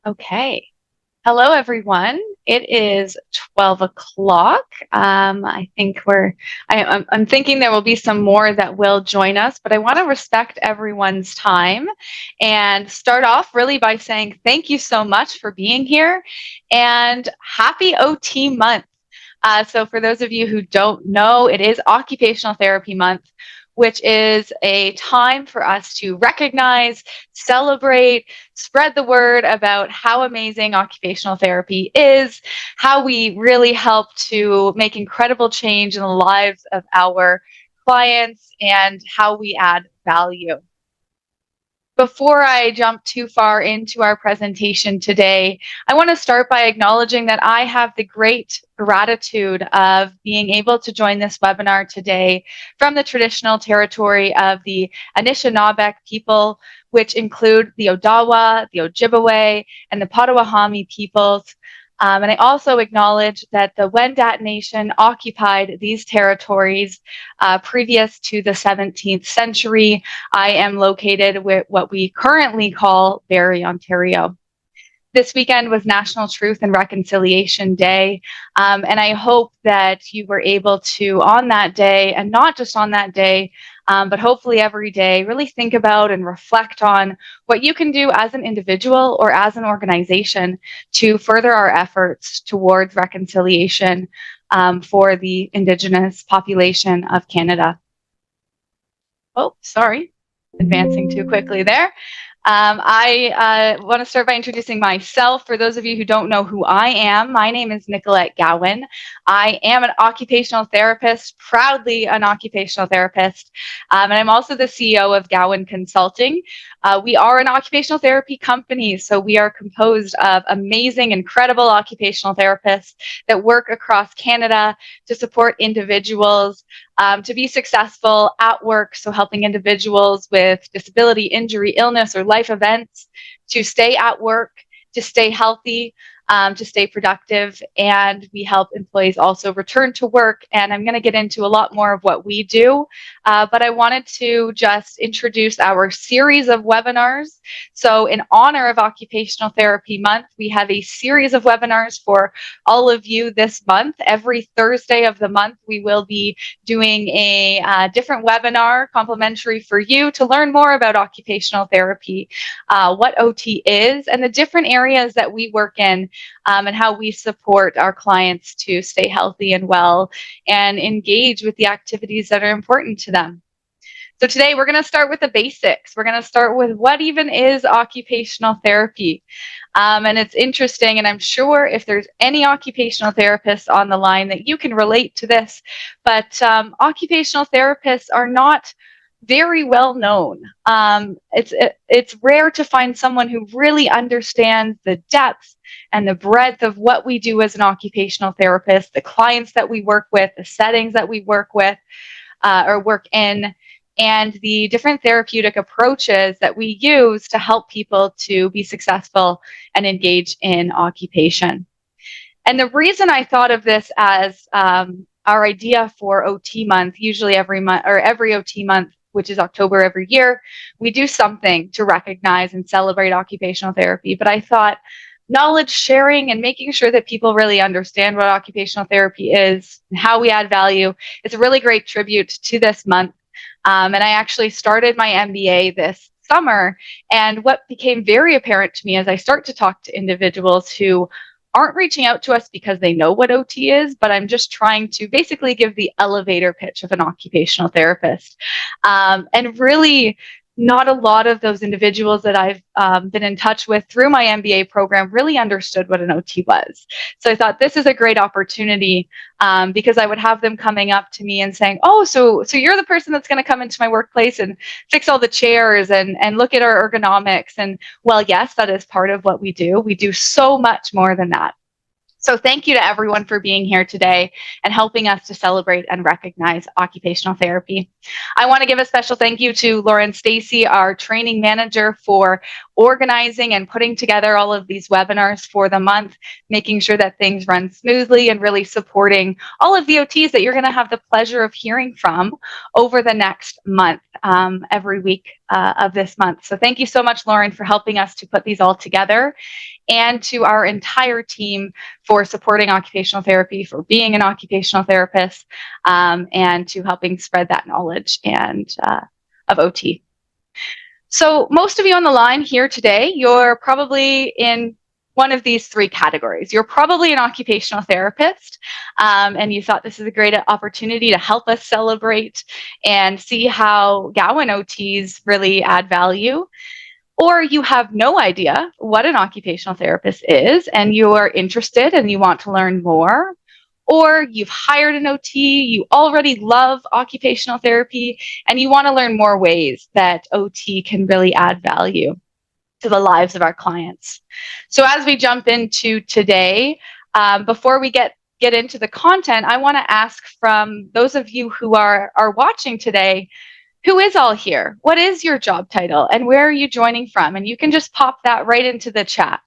Okay. Hello, everyone. It is 12 o'clock. I think I'm thinking there will be some more that will join us, but I want to respect everyone's time and start off really by saying thank you so much for being here and happy OT month. So for those of you who don't know, it is Occupational Therapy Month, which is a time for us to recognize, celebrate, spread the word about how amazing occupational therapy is, how we really help to make incredible change in the lives of our clients, and how we add value. Before I jump too far into our presentation today, I want to start by acknowledging that I have the great gratitude of being able to join this webinar today from the traditional territory of the Anishinaabe people, which include the Odawa, the Ojibwe, and the Potawatomi peoples. And I also acknowledge that the Wendat Nation occupied these territories previous to the 17th century. I am located with what we currently call Barrie, Ontario. This weekend was National Truth and Reconciliation Day, and I hope that you were able to, on that day, and not just on that day, but hopefully every day, really think about and reflect on what you can do as an individual or as an organization to further our efforts towards reconciliation for the Indigenous population of Canada. Oh, sorry, advancing too quickly there. I want to start by introducing myself. For those of you who don't know who I am, my name is Nicolette Gowan. I am an occupational therapist, proudly an occupational therapist, and I'm also the CEO of Gowan Consulting. We are an occupational therapy company, so we are composed of amazing, incredible occupational therapists that work across Canada to support individuals to be successful at work, so helping individuals with disability, injury, illness, or life events to stay at work, to stay healthy, to stay productive, and we help employees also return to work. And I'm going to get into a lot more of what we do, but I wanted to just introduce our series of webinars. So in honor of Occupational Therapy Month, we have a series of webinars for all of you this month. Every Thursday of the month, we will be doing a different webinar complimentary for you to learn more about occupational therapy, what OT is, and the different areas that we work in, and how we support our clients to stay healthy and well and engage with the activities that are important to them. So today we're going to start with the basics. We're going to start with what even is occupational therapy. And it's interesting, and I'm sure if there's any occupational therapists on the line that you can relate to this, but occupational therapists are not very well known. It's rare to find someone who really understands the depth and the breadth of what we do as an occupational therapist, the clients that we work with, the settings that we work with or work in, and the different therapeutic approaches that we use to help people to be successful and engage in occupation. And the reason I thought of this as our idea for OT month, usually every month or every OT month, which is October every year, we do something to recognize and celebrate occupational therapy. But I thought knowledge sharing and making sure that people really understand what occupational therapy is and how we add value is a really great tribute to this month. And I actually started my MBA this summer. And what became very apparent to me as I start to talk to individuals who aren't reaching out to us because they know what OT is, but I'm just trying to basically give the elevator pitch of an occupational therapist. And really, not a lot of those individuals that I've been in touch with through my MBA program really understood what an OT was. So I thought this is a great opportunity because I would have them coming up to me and saying, oh, so you're the person that's going to come into my workplace and fix all the chairs and look at our ergonomics. And well, yes, that is part of what we do. We do so much more than that. So thank you to everyone for being here today and helping us to celebrate and recognize occupational therapy. I want to give a special thank you to Lauren Stacy, our training manager, for organizing and putting together all of these webinars for the month, making sure that things run smoothly and really supporting all of the OTs that you're going to have the pleasure of hearing from over the next month, every week of this month. So thank you so much, Lauren, for helping us to put these all together, and to our entire team for supporting occupational therapy, for being an occupational therapist, and to helping spread that knowledge and of OT. So most of you on the line here today, you're probably in one of these three categories. You're probably an occupational therapist, and you thought this is a great opportunity to help us celebrate and see how Gowan OTs really add value. Or you have no idea what an occupational therapist is, and you are interested and you want to learn more. Or you've hired an OT, you already love occupational therapy, and you want to learn more ways that OT can really add value to the lives of our clients. So as we jump into today, before we get into the content, I want to ask from those of you who are watching today, who is all here? What is your job title and where are you joining from? And you can just pop that right into the chat.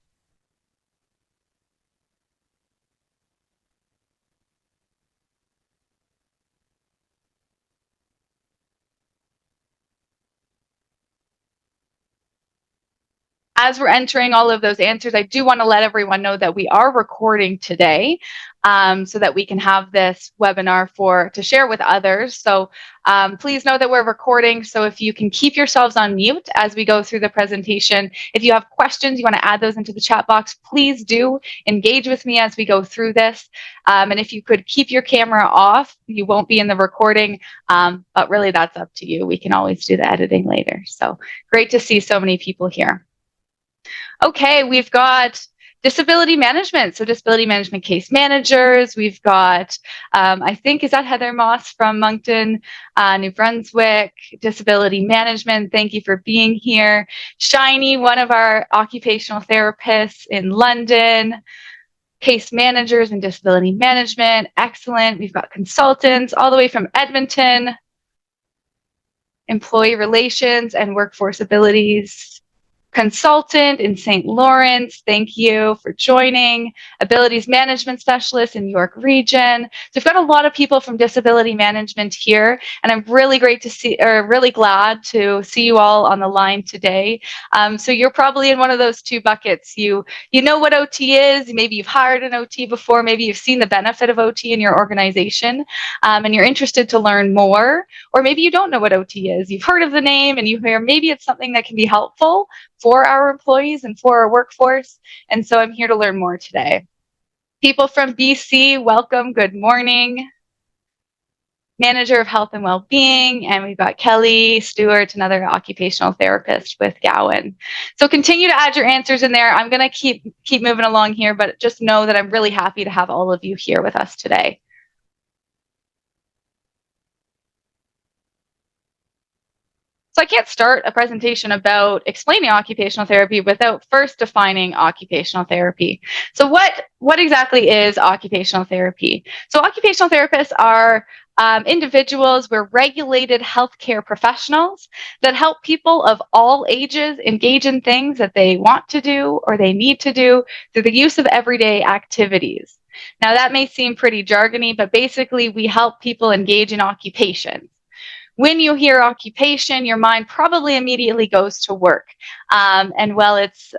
As we're entering all of those answers, I do want to let everyone know that we are recording today, so that we can have this webinar to share with others. So please know that we're recording. So if you can keep yourselves on mute as we go through the presentation. If you have questions, you want to add those into the chat box, please do engage with me as we go through this. And if you could keep your camera off, you won't be in the recording, but really that's up to you. We can always do the editing later. So great to see so many people here. Okay, we've got disability management. So disability management case managers. We've got, I think, is that Heather Moss from Moncton, New Brunswick, disability management. Thank you for being here. Shiny, one of our occupational therapists in London. Case managers and disability management. Excellent. We've got consultants all the way from Edmonton. Employee relations and workforce abilities consultant in St. Lawrence. Thank you for joining. Abilities management specialist in York region. So we've got a lot of people from disability management here, and I'm really glad to see you all on the line today. So you're probably in one of those two buckets. You know what OT is. Maybe you've hired an OT before. Maybe you've seen the benefit of OT in your organization, and you're interested to learn more. Or maybe you don't know what OT is. You've heard of the name and you hear maybe it's something that can be helpful for our employees and for our workforce. And so I'm here to learn more today. People from BC, welcome, good morning. Manager of Health and Wellbeing, and we've got Kelly Stewart, another occupational therapist with Gowan. So continue to add your answers in there. I'm gonna keep moving along here, but just know that I'm really happy to have all of you here with us today. So I can't start a presentation about explaining occupational therapy without first defining occupational therapy. So what exactly is occupational therapy? So occupational therapists are individuals, we're regulated healthcare professionals that help people of all ages engage in things that they want to do or they need to do through the use of everyday activities. Now that may seem pretty jargony, but basically we help people engage in occupations. When you hear occupation, your mind probably immediately goes to work. And while it's,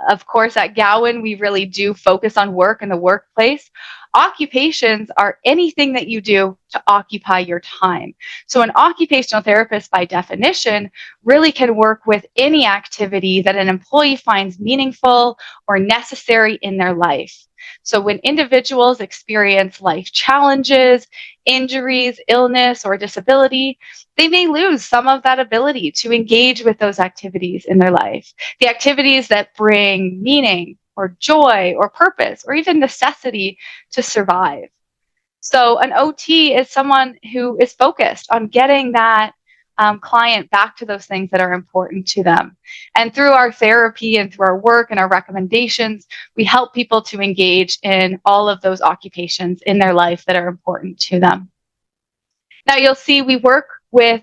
of course, at Gowan, we really do focus on work and the workplace. Occupations are anything that you do to occupy your time. So an occupational therapist, by definition, really can work with any activity that an employee finds meaningful or necessary in their life. So when individuals experience life challenges, injuries, illness, or disability, they may lose some of that ability to engage with those activities in their life. The activities that bring meaning or joy or purpose or even necessity to survive. So an OT is someone who is focused on getting that client back to those things that are important to them. And through our therapy and through our work and our recommendations, we help people to engage in all of those occupations in their life that are important to them. Now you'll see we work with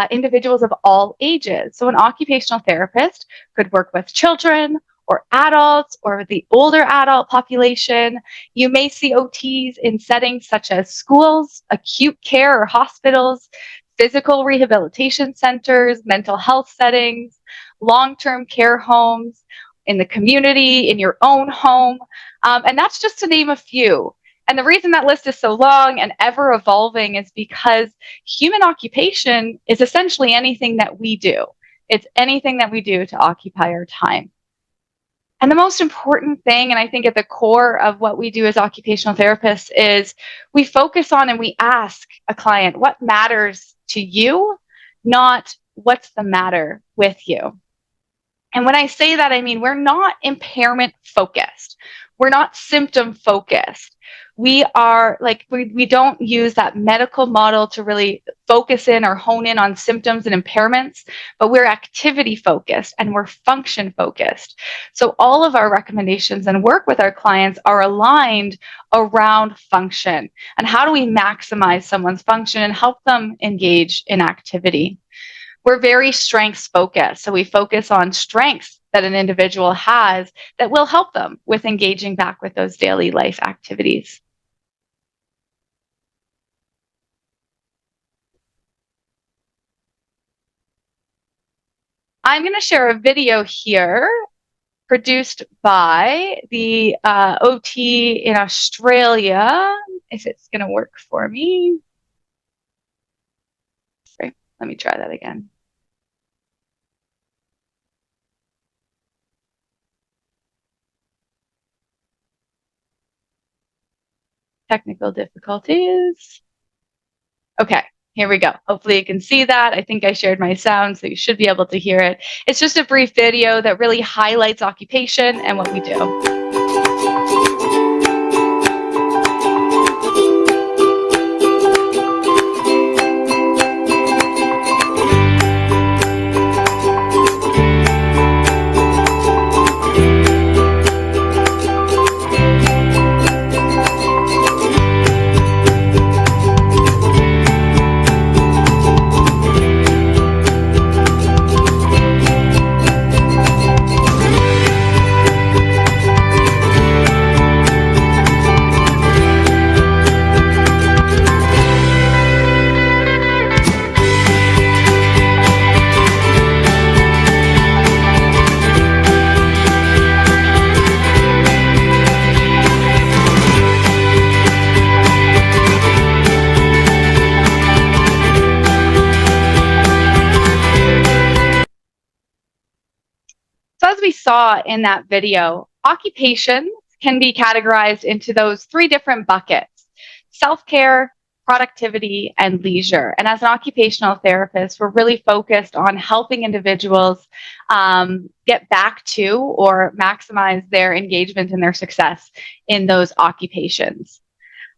individuals of all ages. So an occupational therapist could work with children or adults or the older adult population. You may see OTs in settings such as schools, acute care or hospitals, physical rehabilitation centers, mental health settings, long-term care homes, in the community, in your own home. And that's just to name a few. And the reason that list is so long and ever evolving is because human occupation is essentially anything that we do. It's anything that we do to occupy our time. And the most important thing, and I think at the core of what we do as occupational therapists, is we focus on and we ask a client, what matters to you, not what's the matter with you. And when I say that, I mean, we're not impairment focused. We're not symptom focused. We are like, we don't use that medical model to really focus in or hone in on symptoms and impairments, but we're activity focused and we're function focused. So all of our recommendations and work with our clients are aligned around function and how do we maximize someone's function and help them engage in activity. We're very strengths focused. So we focus on strengths that an individual has that will help them with engaging back with those daily life activities. I'm going to share a video here produced by the OT in Australia, if it's going to work for me. Sorry, let me try that again. Technical difficulties. Okay, here we go. Hopefully you can see that. I think I shared my sound, so you should be able to hear it. It's just a brief video that really highlights occupation and what we do. So as we saw in that video, occupations can be categorized into those three different buckets: self-care, productivity, and leisure. And as an occupational therapist, we're really focused on helping individuals get back to or maximize their engagement and their success in those occupations.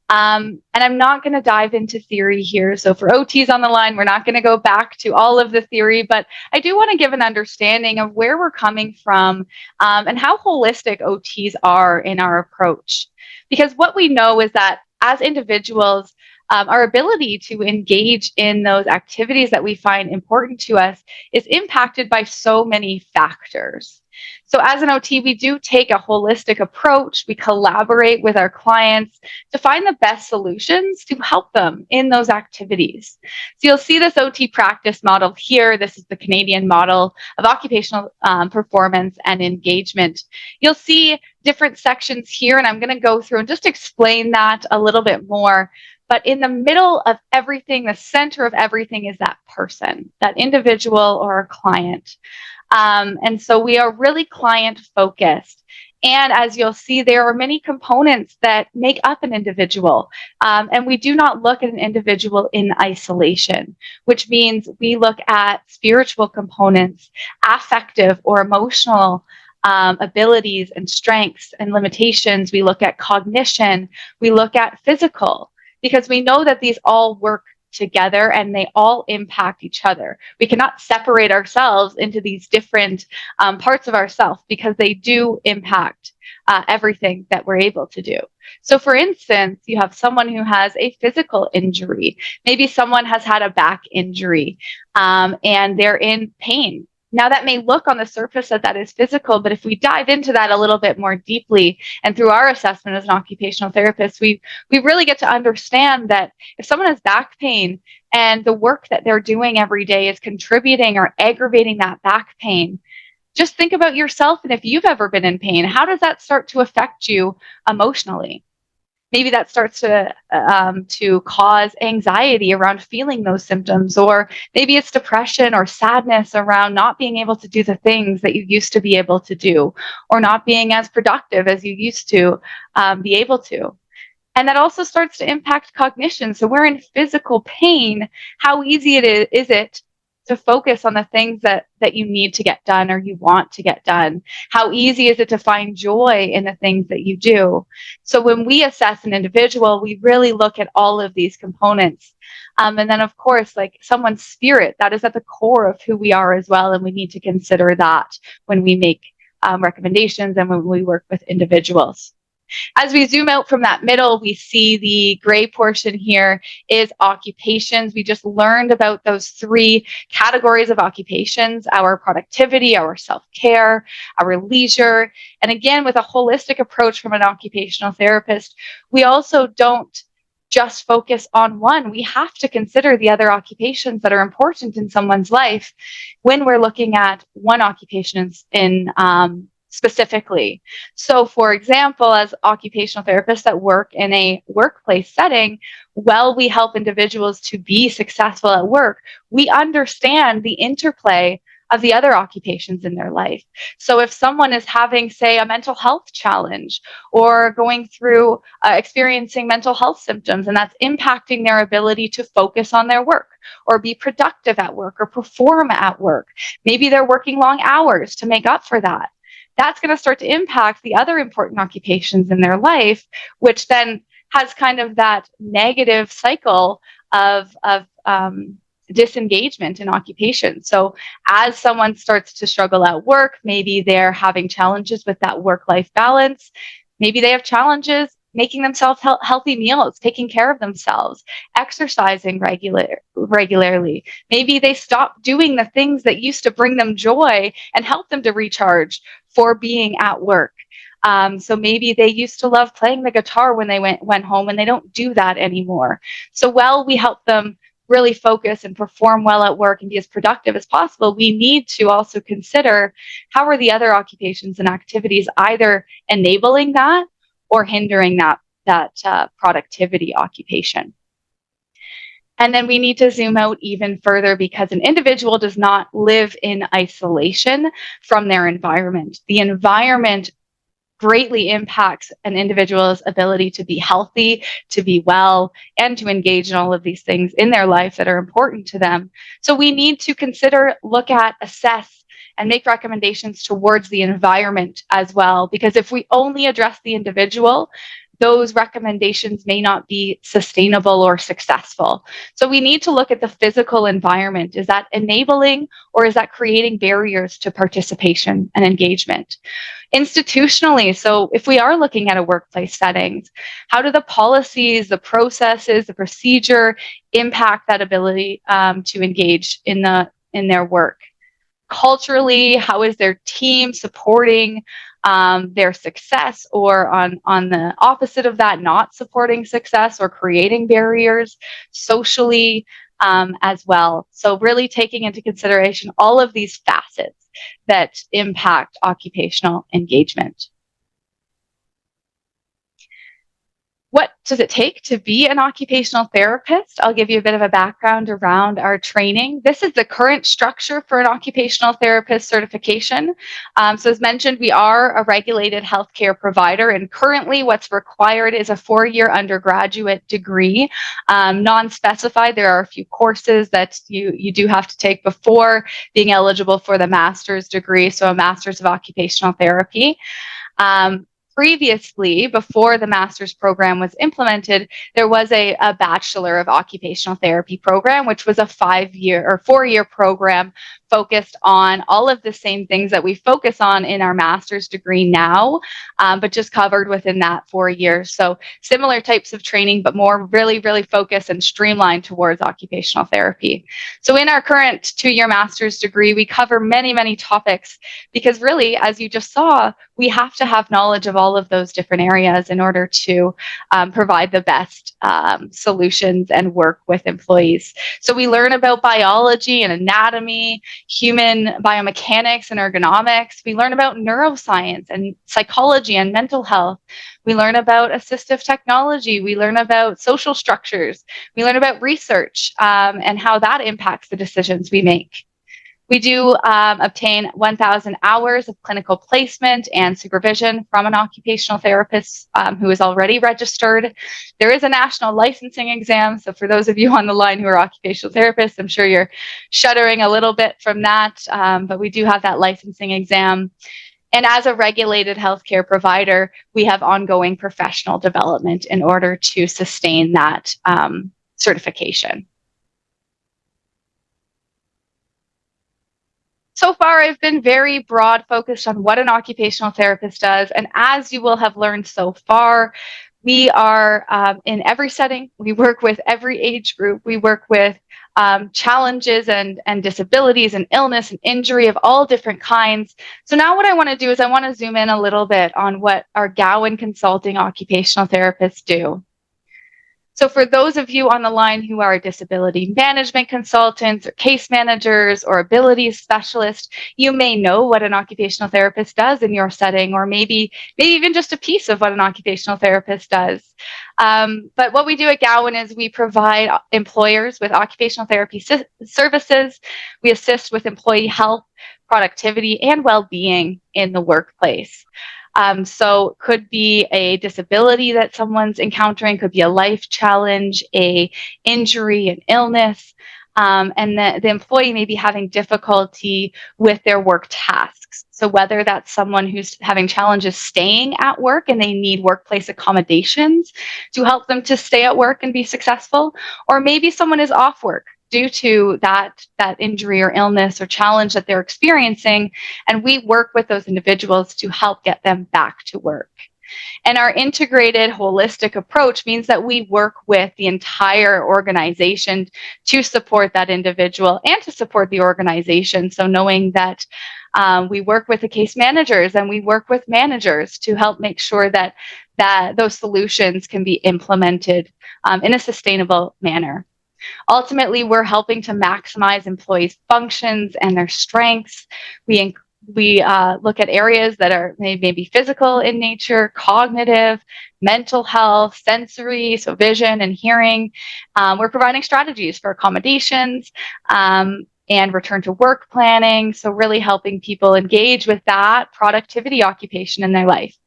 And I'm not going to dive into theory here. So for OTs on the line, we're not going to go back to all of the theory, but I do want to give an understanding of where we're coming from and how holistic OTs are in our approach. Because what we know is that as individuals, our ability to engage in those activities that we find important to us is impacted by so many factors. So as an OT, we do take a holistic approach. We collaborate with our clients to find the best solutions to help them in those activities. So you'll see this OT practice model here. This is the Canadian model of occupational performance and engagement. You'll see different sections here, and I'm going to go through and just explain that a little bit more. But in the middle of everything, the center of everything is that person, that individual or a client. And so we are really client focused. And as you'll see, there are many components that make up an individual. And we do not look at an individual in isolation, which means we look at spiritual components, affective or emotional abilities and strengths and limitations. We look at cognition. We look at physical, because we know that these all work together and they all impact each other. We cannot separate ourselves into these different parts of ourselves because they do impact everything that we're able to do. So for instance, you have someone who has a physical injury. Maybe someone has had a back injury and they're in pain. Now that may look on the surface that is physical, but if we dive into that a little bit more deeply and through our assessment as an occupational therapist, we really get to understand that if someone has back pain, and the work that they're doing every day is contributing or aggravating that back pain, just think about yourself, and if you've ever been in pain, how does that start to affect you emotionally? Maybe that starts to cause anxiety around feeling those symptoms, or maybe it's depression or sadness around not being able to do the things that you used to be able to do, or not being as productive as you used to be able to. And that also starts to impact cognition. So we're in physical pain. How easy is it to focus on the things that you need to get done or you want to get done? How easy is it to find joy in the things that you do? So when we assess an individual, we really look at all of these components. And then, of course, like someone's spirit, that is at the core of who we are as well. And we need to consider that when we make recommendations and when we work with individuals. As we zoom out from that middle, we see the gray portion here is occupations. We just learned about those three categories of occupations: our productivity, our self-care, our leisure. And again, with a holistic approach from an occupational therapist, we also don't just focus on one. We have to consider the other occupations that are important in someone's life when we're looking at one occupation in specifically. So, for example, as occupational therapists that work in a workplace setting, while we help individuals to be successful at work, we understand the interplay of the other occupations in their life. So if someone is having, say, a mental health challenge or going through experiencing mental health symptoms, and that's impacting their ability to focus on their work or be productive at work or perform at work, maybe they're working long hours to make up for that. That's going to start to impact the other important occupations in their life, which then has kind of that negative cycle of disengagement in occupation. So as someone starts to struggle at work, maybe they're having challenges with that work-life balance. Maybe they have challenges making themselves healthy meals, taking care of themselves, exercising regularly. Maybe they stop doing the things that used to bring them joy and help them to recharge for being at work. So maybe they used to love playing the guitar when they went home, and they don't do that anymore. So while we help them really focus and perform well at work and be as productive as possible, we need to also consider how are the other occupations and activities either enabling that or hindering that productivity occupation. And then we need to zoom out even further, because an individual does not live in isolation from their environment. The environment greatly impacts an individual's ability to be healthy, to be well, and to engage in all of these things in their life that are important to them. So we need to consider, look at, assess, and make recommendations towards the environment as well, because if we only address the individual, those recommendations may not be sustainable or successful. So we need to look at the physical environment. Is that enabling, or is that creating barriers to participation and engagement? Institutionally, so if we are looking at a workplace settings, how do the policies, the processes, the procedure impact that ability to engage in their work? Culturally, how is their team supporting their success, or on the opposite of that, not supporting success or creating barriers socially as well? So really taking into consideration all of these facets that impact occupational engagement. What does it take to be an occupational therapist? I'll give you a bit of a background around our training. This is the current structure for an occupational therapist certification. So as mentioned, we are a regulated healthcare provider, and currently what's required is a 4-year undergraduate degree. Non-specified, there are a few courses that you do have to take before being eligible for the master's degree, so a master's of occupational therapy. Previously, before the master's program was implemented, there was a Bachelor of Occupational Therapy program, which was a 5-year or 4-year program focused on all of the same things that we focus on in our master's degree now, but just covered within that 4 years. So similar types of training, but more really focused and streamlined towards occupational therapy. So in our current 2-year master's degree, we cover many topics, because really, as you just saw, we have to have knowledge of all all of those different areas in order to provide the best solutions and work with employees. So we learn about biology and anatomy, human biomechanics and ergonomics. We learn about neuroscience and psychology and mental health. We learn about assistive technology. We learn about social structures. We learn about research and how that impacts the decisions we make. We do obtain 1,000 hours of clinical placement and supervision from an occupational therapist who is already registered. There is a national licensing exam. So for those of you on the line who are occupational therapists, I'm sure you're shuddering a little bit from that, but we do have that licensing exam. And as a regulated healthcare provider, we have ongoing professional development in order to sustain that certification. So far, I've been very broad focused on what an occupational therapist does. And as you will have learned so far, we are in every setting. We work with every age group. We work with challenges and disabilities and illness and injury of all different kinds. So now what I want to do is I want to zoom in a little bit on what our Gowan Consulting occupational therapists do. So for those of you on the line who are disability management consultants or case managers or abilities specialists, you may know what an occupational therapist does in your setting, or maybe even just a piece of what an occupational therapist does. But what we do at Gowan is we provide employers with occupational therapy services. We assist with employee health, productivity, and well-being in the workplace. So could be a disability that someone's encountering, could be a life challenge, a injury, an illness, and the employee may be having difficulty with their work tasks. So whether that's someone who's having challenges staying at work and they need workplace accommodations to help them to stay at work and be successful, or maybe someone is off work due to that injury or illness or challenge that they're experiencing, and we work with those individuals to help get them back to work. And our integrated, holistic approach means that we work with the entire organization to support that individual and to support the organization. So knowing that we work with the case managers and we work with managers to help make sure that those solutions can be implemented in a sustainable manner. Ultimately, we're helping to maximize employees' functions and their strengths. We look at areas that are maybe physical in nature, cognitive, mental health, sensory, so vision and hearing. We're providing strategies for accommodations and return to work planning. So really helping people engage with that productivity occupation in their life.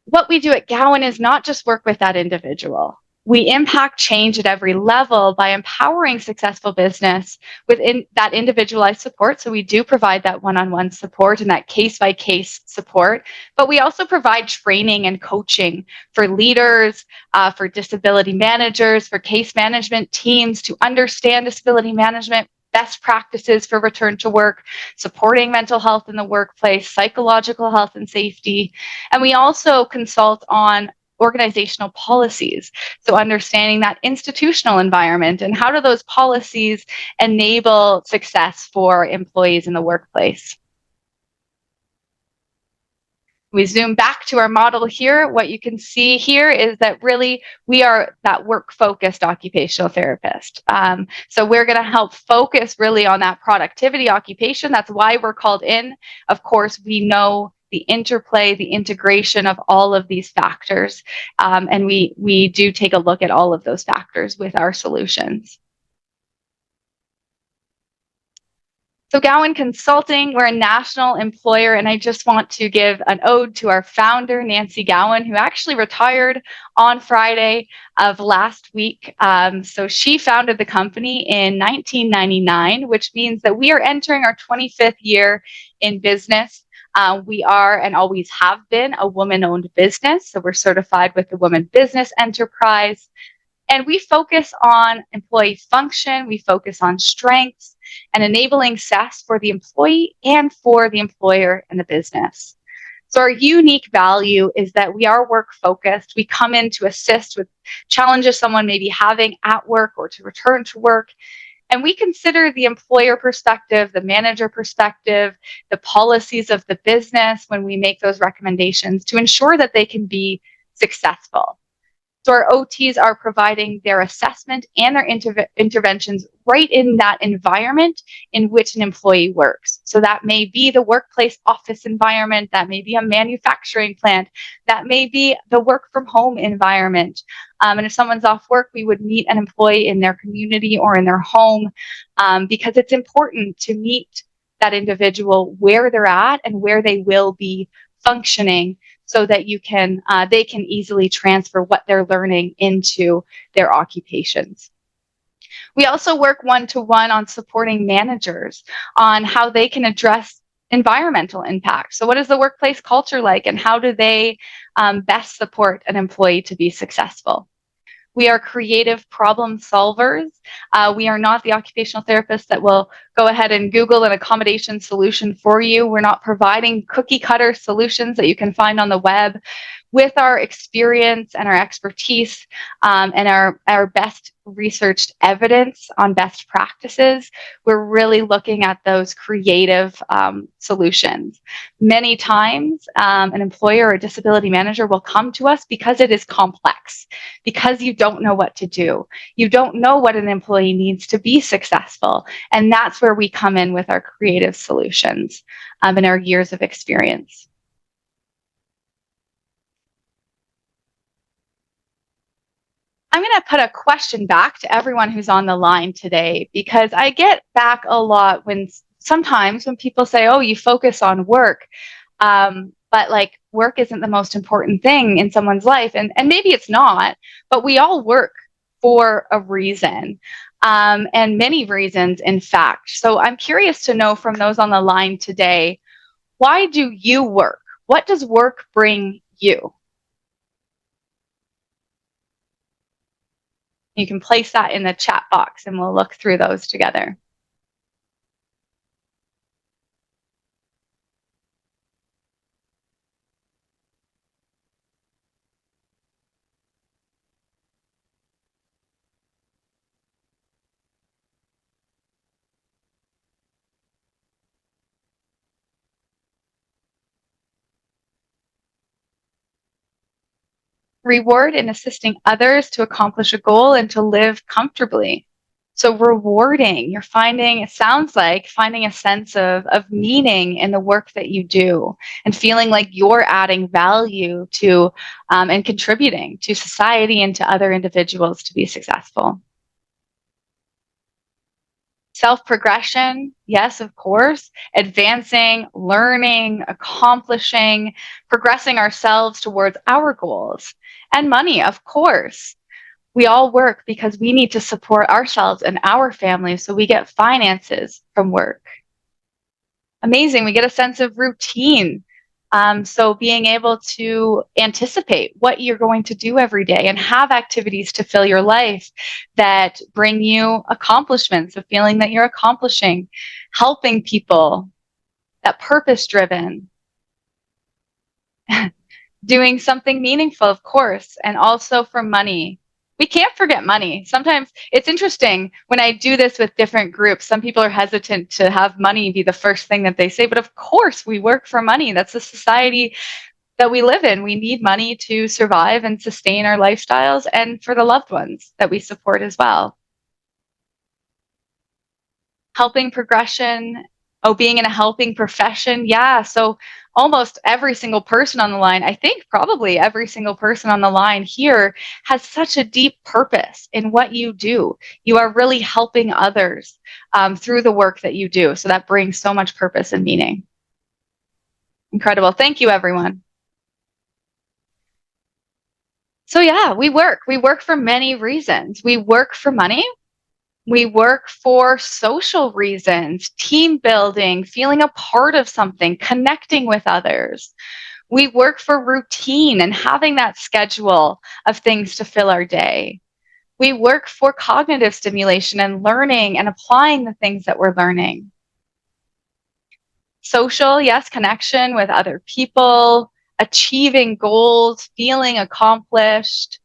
What we do at Gowan is not just work with that individual. We impact change at every level by empowering successful business within that individualized support. So we do provide that one-on-one support and that case-by-case support, but we also provide training and coaching for leaders, for disability managers, for case management teams to understand disability management, best practices for return to work, supporting mental health in the workplace, psychological health and safety. And we also consult on organizational policies. So understanding that institutional environment and how do those policies enable success for employees in the workplace. We zoom back to our model here. What you can see here is that really we are that work-focused occupational therapist. So we're going to help focus really on that productivity occupation. That's why we're called in. Of course, we know the interplay, the integration of all of these factors. And we do take a look at all of those factors with our solutions. So Gowan Consulting, we're a national employer, and I just want to give an ode to our founder, Nancy Gowan, who actually retired on Friday of last week. So she founded the company in 1999, which means that we are entering our 25th year in business. We are and always have been a woman-owned business, so we're certified with the Women Business Enterprise. And we focus on employee function, we focus on strengths and enabling success for the employee and for the employer and the business. So our unique value is that we are work-focused. We come in to assist with challenges someone may be having at work or to return to work. And we consider the employer perspective, the manager perspective, the policies of the business when we make those recommendations to ensure that they can be successful. So our OTs are providing their assessment and their interventions right in that environment in which an employee works. So that may be the workplace office environment, that may be a manufacturing plant, that may be the work from home environment. And if someone's off work, we would meet an employee in their community or in their home, because it's important to meet that individual where they're at and where they will be functioning, so that they can easily transfer what they're learning into their occupations. We also work one-to-one on supporting managers on how they can address environmental impact. So what is the workplace culture like, and how do they best support an employee to be successful? We are creative problem solvers. We are not the occupational therapists that will go ahead and Google an accommodation solution for you. We're not providing cookie cutter solutions that you can find on the web. With our experience and our expertise, and our best researched evidence on best practices, we're really looking at those creative solutions. Many times, an employer or disability manager will come to us because it is complex, because you don't know what to do. You don't know what an employee needs to be successful. And that's where we come in with our creative solutions, and our years of experience. I'm going to put a question back to everyone who's on the line today, because I get back a lot sometimes when people say, oh, you focus on work, but like work isn't the most important thing in someone's life. And maybe it's not, but we all work for a reason, and many reasons, in fact. So I'm curious to know from those on the line today, why do you work? What does work bring you? You can place that in the chat box and we'll look through those together. Reward in assisting others to accomplish a goal and to live comfortably. So rewarding, you're finding, it sounds like finding a sense of meaning in the work that you do, and feeling like you're adding value to, and contributing to society and to other individuals to be successful. Self-progression, yes, of course. Advancing, learning, accomplishing, progressing ourselves towards our goals. And money, of course. We all work because we need to support ourselves and our families, so we get finances from work. Amazing. We get a sense of routine. So being able to anticipate what you're going to do every day and have activities to fill your life that bring you accomplishments, of feeling that you're accomplishing, helping people, that purpose-driven, doing something meaningful, of course, and also for money. We can't forget money. Sometimes it's interesting when I do this with different groups, some people are hesitant to have money be the first thing that they say, but of course we work for money. That's the society that we live in. We need money to survive and sustain our lifestyles, and for the loved ones that we support as well. Helping progression, being in a helping profession. Yeah, so almost every single person on the line, I think probably every single person on the line here, has such a deep purpose in what you do. You are really helping others through the work that you do. So that brings so much purpose and meaning. Incredible. Thank you, everyone. So yeah, we work. We work for many reasons. We work for money. We work for social reasons, team building, feeling a part of something, connecting with others. We work for routine and having that schedule of things to fill our day. We work for cognitive stimulation and learning and applying the things that we're learning. Social, yes, connection with other people, achieving goals, feeling accomplished.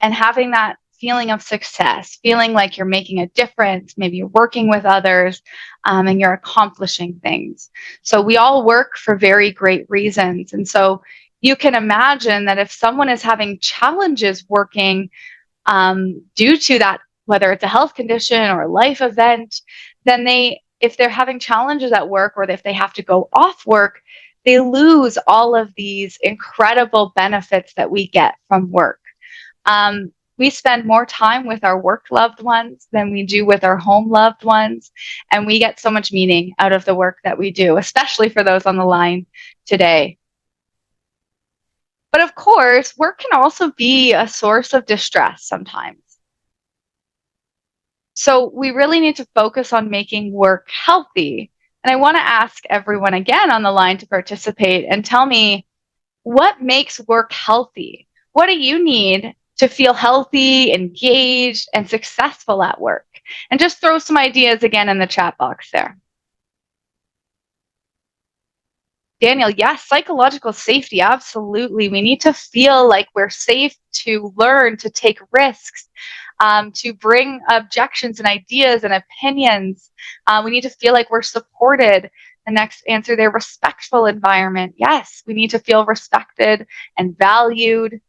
and having that feeling of success, feeling like you're making a difference, maybe you're working with others, and you're accomplishing things. So we all work for very great reasons. And so you can imagine that if someone is having challenges working due to that, whether it's a health condition or a life event, then if they're having challenges at work or if they have to go off work, they lose all of these incredible benefits that we get from work. We spend more time with our work loved ones than we do with our home loved ones. And we get so much meaning out of the work that we do, especially for those on the line today. But of course, work can also be a source of distress sometimes. So we really need to focus on making work healthy. And I want to ask everyone again on the line to participate and tell me, what makes work healthy? What do you need to feel healthy, engaged, and successful at work? And just throw some ideas again in the chat box there. Daniel, yes, psychological safety, absolutely. We need to feel like we're safe to learn, to take risks, to bring objections and ideas and opinions. We need to feel like we're supported. The next answer there, respectful environment. Yes, we need to feel respected and valued,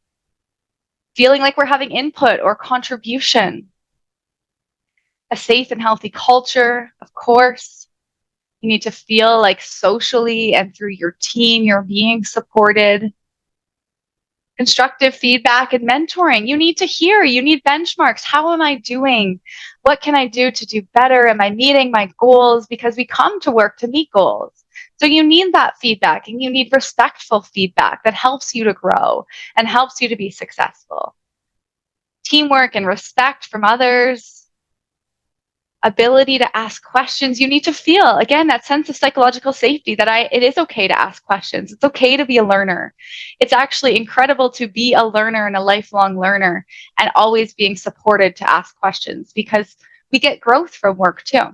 feeling like we're having input or contribution. A safe and healthy culture, of course. You need to feel like socially and through your team, you're being supported. Constructive feedback and mentoring. You need to hear, you need benchmarks. How am I doing? What can I do to do better? Am I meeting my goals? Because we come to work to meet goals. So you need that feedback, and you need respectful feedback that helps you to grow and helps you to be successful. Teamwork and respect from others. Ability to ask questions. You need to feel, again, that sense of psychological safety that it is okay to ask questions. It's okay to be a learner. It's actually incredible to be a learner and a lifelong learner and always being supported to ask questions, because we get growth from work too.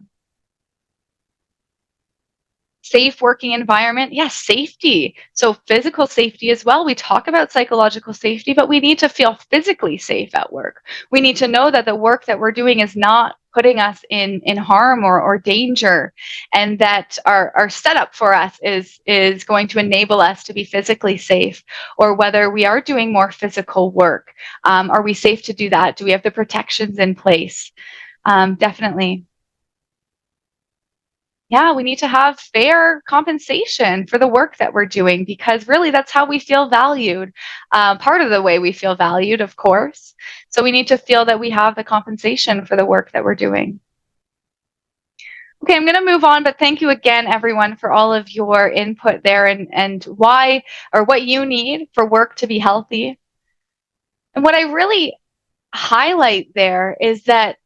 Safe working environment. Yes, safety. So physical safety as well. We talk about psychological safety, but we need to feel physically safe at work. We need to know that the work that we're doing is not putting us in harm or danger, and that our setup for us is going to enable us to be physically safe. Or whether we are doing more physical work, are we safe to do that? Do we have the protections in place? Definitely. Yeah, we need to have fair compensation for the work that we're doing, because really that's how we feel valued. Part of the way we feel valued, of course. So we need to feel that we have the compensation for the work that we're doing. Okay, I'm going to move on, but thank you again, everyone, for all of your input there and why or what you need for work to be healthy. And what I really highlight there is that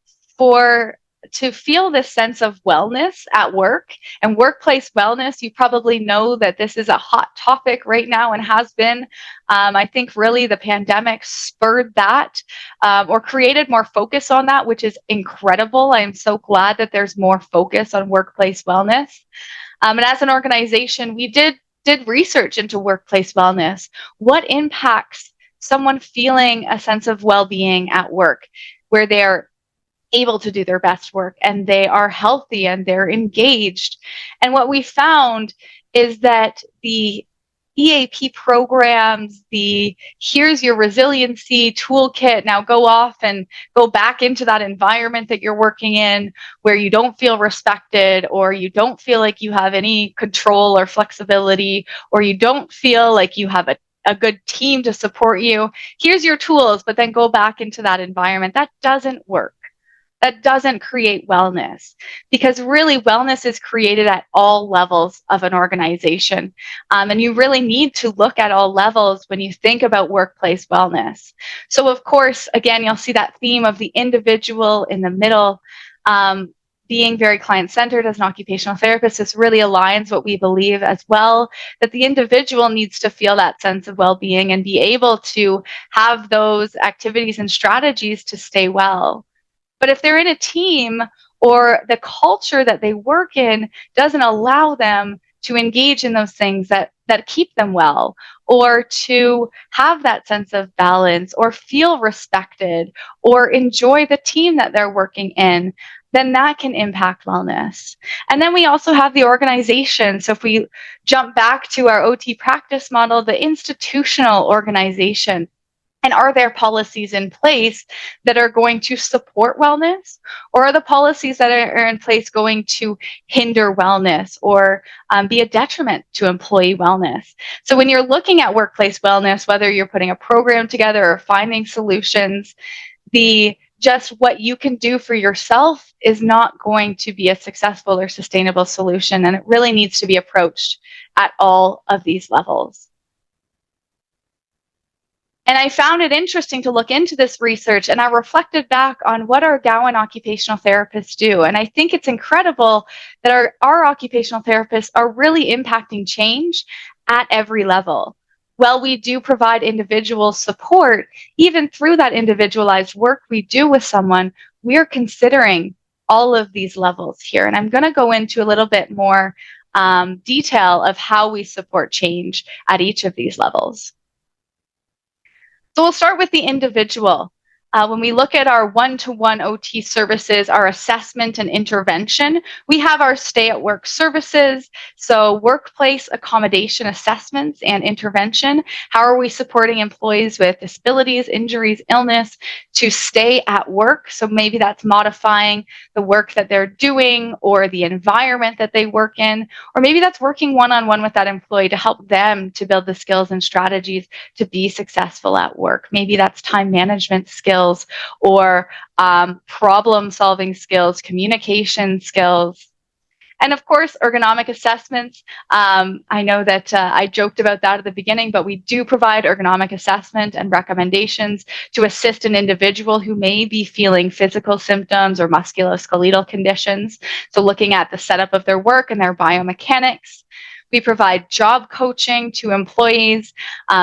to feel this sense of wellness at work and workplace wellness, you probably know that this is a hot topic right now and has been. I think really the pandemic spurred that or created more focus on that, which is incredible. I'm so glad that there's more focus on workplace wellness. And as an organization, we did research into workplace wellness. What impacts someone feeling a sense of well-being at work, where they're able to do their best work and they are healthy and they're engaged? And what we found is that the EAP programs, here's your resiliency toolkit, now go off and go back into that environment that you're working in where you don't feel respected, or you don't feel like you have any control or flexibility, or you don't feel like you have a good team to support you. Here's your tools, but then go back into that environment. That doesn't work. That doesn't create wellness, because really wellness is created at all levels of an organization. And you really need to look at all levels when you think about workplace wellness. So of course, again, you'll see that theme of the individual in the middle. Being very client-centered as an occupational therapist, this really aligns what we believe as well, that the individual needs to feel that sense of well-being and be able to have those activities and strategies to stay well. But if they're in a team or the culture that they work in doesn't allow them to engage in those things that keep them well, or to have that sense of balance, or feel respected, or enjoy the team that they're working in, then that can impact wellness. And then we also have the organization. So if we jump back to our OT practice model, the institutional organization, and are there policies in place that are going to support wellness? Or are the policies that are in place going to hinder wellness, or be a detriment to employee wellness? So when you're looking at workplace wellness, whether you're putting a program together or finding solutions, the just what you can do for yourself is not going to be a successful or sustainable solution. And it really needs to be approached at all of these levels. And I found it interesting to look into this research, and I reflected back on what our Gowan occupational therapists do. And I think it's incredible that our occupational therapists are really impacting change at every level. While we do provide individual support, even through that individualized work we do with someone, we're considering all of these levels here. And I'm going to go into a little bit more detail of how we support change at each of these levels. So we'll start with the individual. When we look at our one-to-one OT services, our assessment and intervention, we have our stay-at-work services, so workplace accommodation assessments and intervention. How are we supporting employees with disabilities, injuries, illness to stay at work? So maybe that's modifying the work that they're doing or the environment that they work in, or maybe that's working one-on-one with that employee to help them to build the skills and strategies to be successful at work. Maybe that's time management skills, or problem solving skills, communication skills. And of course, ergonomic assessments. I know that I joked about that at the beginning, but we do provide ergonomic assessment and recommendations to assist an individual who may be feeling physical symptoms or musculoskeletal conditions. So looking at the setup of their work and their biomechanics. We provide job coaching to employees.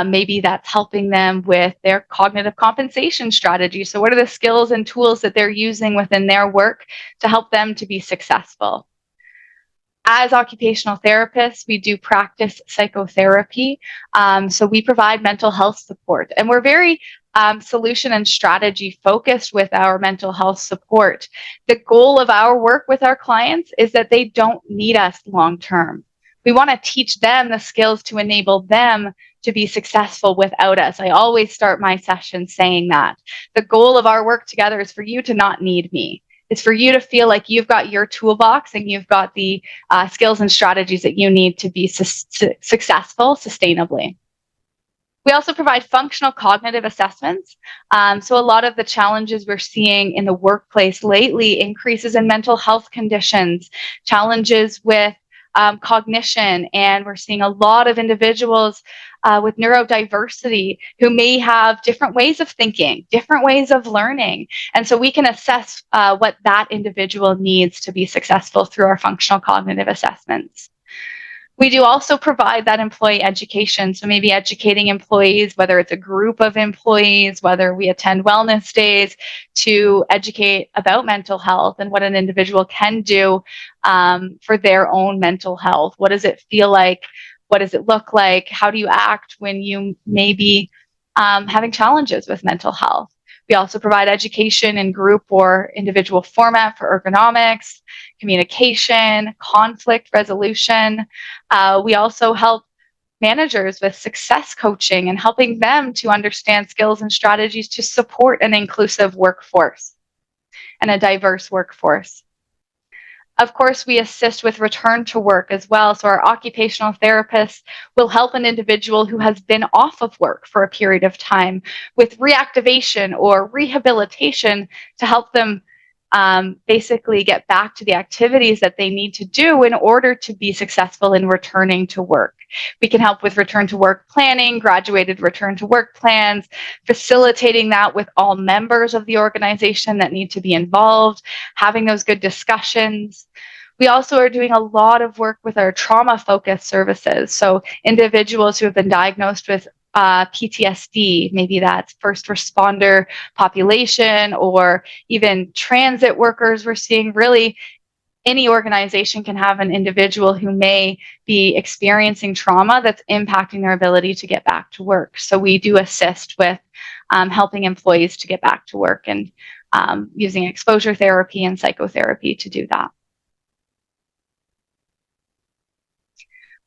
Maybe that's helping them with their cognitive compensation strategy. So what are the skills and tools that they're using within their work to help them to be successful? As occupational therapists, we do practice psychotherapy. So we provide mental health support. And we're very solution and strategy focused with our mental health support. The goal of our work with our clients is that they don't need us long term. We want to teach them the skills to enable them to be successful without us. I always start my sessions saying that. The goal of our work together is for you to not need me. It's for you to feel like you've got your toolbox and you've got the skills and strategies that you need to be successful sustainably. We also provide functional cognitive assessments. So a lot of the challenges we're seeing in the workplace lately, increases in mental health conditions, challenges with cognition, and we're seeing a lot of individuals with neurodiversity who may have different ways of thinking, different ways of learning. And so we can assess what that individual needs to be successful through our functional cognitive assessments. We do also provide that employee education. So maybe educating employees, whether it's a group of employees, whether we attend wellness days, to educate about mental health and what an individual can do for their own mental health. What does it feel like? What does it look like? How do you act when you may be having challenges with mental health? We also provide education in group or individual format for ergonomics, communication, conflict resolution. We also help managers with success coaching and helping them to understand skills and strategies to support an inclusive workforce and a diverse workforce. Of course, we assist with return to work as well. So our occupational therapists will help an individual who has been off of work for a period of time with reactivation or rehabilitation to help them basically get back to the activities that they need to do in order to be successful in returning to work. We can help with return to work planning, graduated return to work plans, facilitating that with all members of the organization that need to be involved, having those good discussions. We also are doing a lot of work with our trauma-focused services. So individuals who have been diagnosed with PTSD, maybe that's first responder population or even transit workers. We're seeing really any organization can have an individual who may be experiencing trauma that's impacting their ability to get back to work. So we do assist with helping employees to get back to work and using exposure therapy and psychotherapy to do that.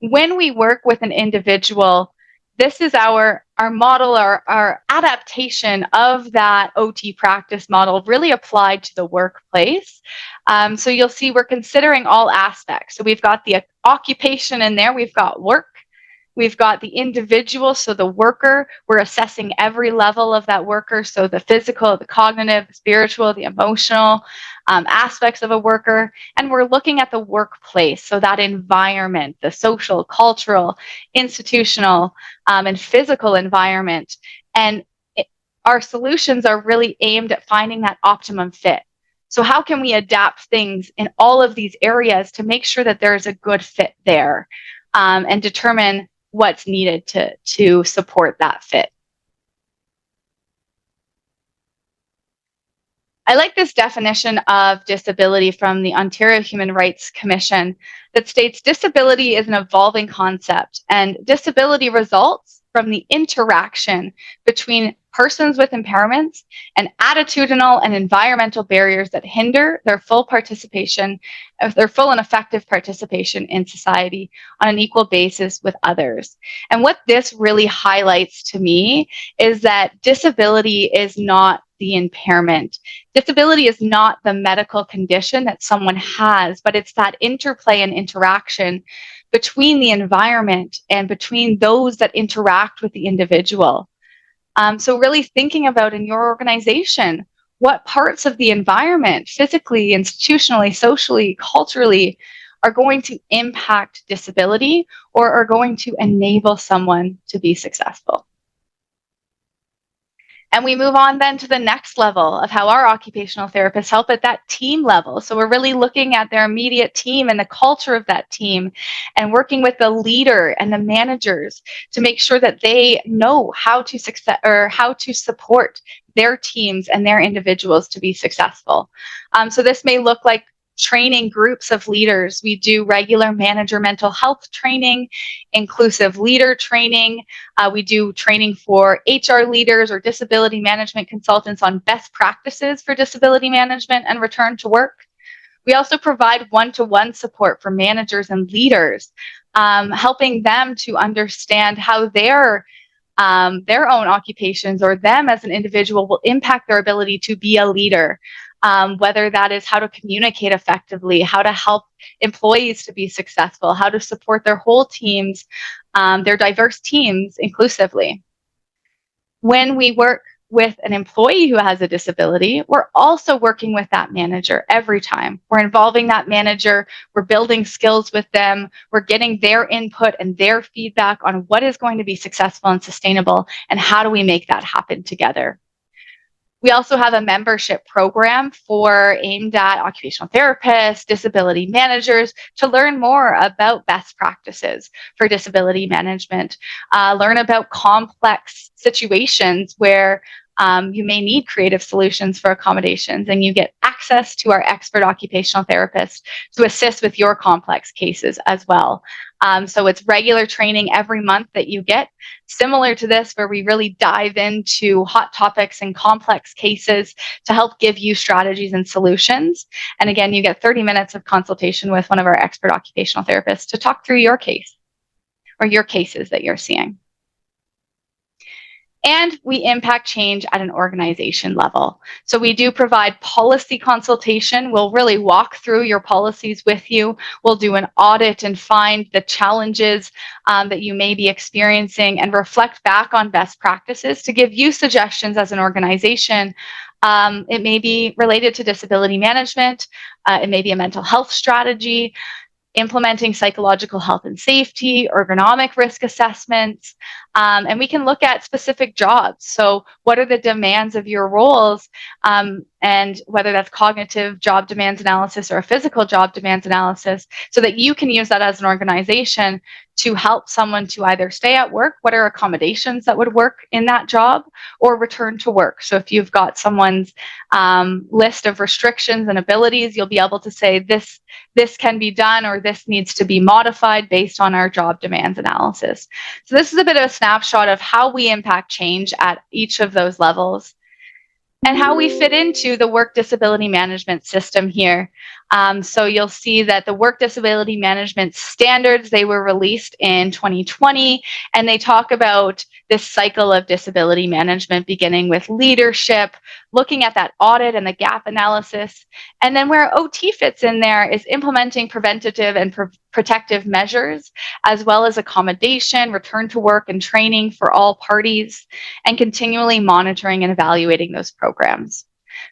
When we work with an individual, this is our model, our adaptation of that OT practice model really applied to the workplace. So you'll see we're considering all aspects. So we've got the occupation in there, we've got work, we've got the individual, so the worker. We're assessing every level of that worker, so the physical, the cognitive, the spiritual, the emotional aspects of a worker. And we're looking at the workplace, so that environment, the social, cultural, institutional, and physical environment. And our solutions are really aimed at finding that optimum fit. So how can we adapt things in all of these areas to make sure that there's a good fit there, and determine what's needed to support that fit. I like this definition of disability from the Ontario Human Rights Commission that states disability is an evolving concept, and disability results from the interaction between persons with impairments and attitudinal and environmental barriers that hinder their full participation, their full and effective participation in society on an equal basis with others. And what this really highlights to me is that disability is not the impairment. Disability is not the medical condition that someone has, but it's that interplay and interaction between the environment and between those that interact with the individual. So really thinking about in your organization, what parts of the environment, physically, institutionally, socially, culturally, are going to impact disability or are going to enable someone to be successful. And we move on then to the next level of how our occupational therapists help at that team level. So we're really looking at their immediate team and the culture of that team and working with the leader and the managers to make sure that they know how to success or how to support their teams and their individuals to be successful. So this may look like training groups of leaders. We do regular manager mental health training, inclusive leader training. We do training for HR leaders or disability management consultants on best practices for disability management and return to work. We also provide one-to-one support for managers and leaders, helping them to understand how their own occupations or them as an individual will impact their ability to be a leader. Whether that is how to communicate effectively, how to help employees to be successful, how to support their whole teams, their diverse teams inclusively. When we work with an employee who has a disability, we're also working with that manager every time. We're involving that manager, we're building skills with them, we're getting their input and their feedback on what is going to be successful and sustainable, and how do we make that happen together. We also have a membership program aimed at occupational therapists, disability managers, to learn more about best practices for disability management, learn about complex situations where you may need creative solutions for accommodations, and you get access to our expert occupational therapists to assist with your complex cases as well. So it's regular training every month that you get, similar to this, where we really dive into hot topics and complex cases to help give you strategies and solutions. And again, you get 30 minutes of consultation with one of our expert occupational therapists to talk through your case or your cases that you're seeing. And we impact change at an organization level. So we do provide policy consultation. We'll really walk through your policies with you. We'll do an audit and find the challenges that you may be experiencing and reflect back on best practices to give you suggestions as an organization. It may be related to disability management. It may be a mental health strategy, implementing psychological health and safety, ergonomic risk assessments, and we can look at specific jobs. So what are the demands of your roles, and whether that's cognitive job demands analysis or a physical job demands analysis, so that you can use that as an organization to help someone to either stay at work, what are accommodations that would work in that job, or return to work. So if you've got someone's list of restrictions and abilities, you'll be able to say this can be done or this needs to be modified based on our job demands analysis. So this is a bit of a snapshot of how we impact change at each of those levels and how we fit into the work disability management system here. So you'll see that the work disability management standards, they were released in 2020, and they talk about this cycle of disability management, beginning with leadership, looking at that audit and the gap analysis. And then where OT fits in there is implementing preventative and protective measures, as well as accommodation, return to work, and training for all parties, and continually monitoring and evaluating those programs.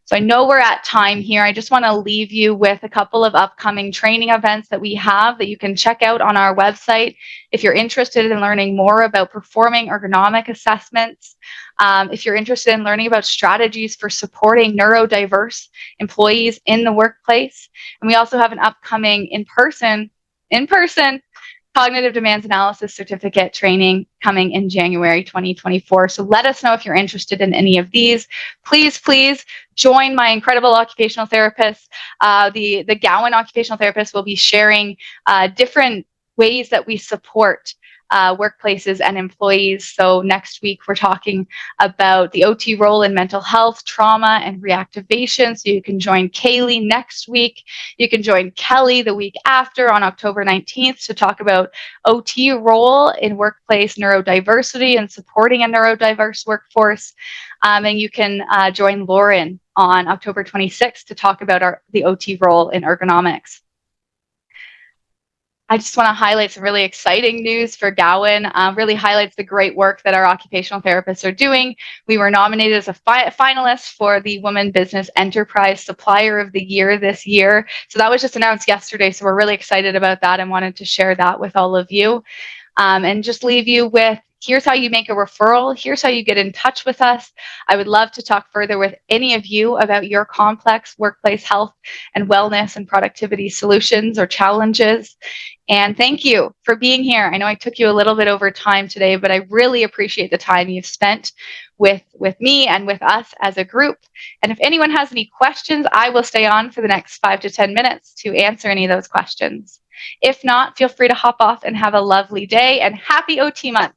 So I know we're at time here. I just want to leave you with a couple of upcoming training events that we have that you can check out on our website if you're interested in learning more about performing ergonomic assessments, if you're interested in learning about strategies for supporting neurodiverse employees in the workplace. And we also have an upcoming in-person cognitive demands analysis certificate training coming in January 2024. So let us know if you're interested in any of these. Please join my incredible occupational therapists. The Gowan occupational therapist will be sharing different ways that we support workplaces and employees. So next week, we're talking about the OT role in mental health, trauma, and reactivation. So you can join Kaylee next week. You can join Kelly the week after on October 19th to talk about OT role in workplace neurodiversity and supporting a neurodiverse workforce. And you can join Lauren on October 26th to talk about the OT role in ergonomics. I just want to highlight some really exciting news for Gowan. Really highlights the great work that our occupational therapists are doing. We were nominated as a finalist for the Women Business Enterprise Supplier of the Year this year. So that was just announced yesterday. So we're really excited about that and wanted to share that with all of you. And just leave you with, here's how you make a referral. Here's how you get in touch with us. I would love to talk further with any of you about your complex workplace health and wellness and productivity solutions or challenges. And thank you for being here. I know I took you a little bit over time today, but I really appreciate the time you've spent with me and with us as a group. And if anyone has any questions, I will stay on for the next 5 to 10 minutes to answer any of those questions. If not, feel free to hop off and have a lovely day, and happy OT month.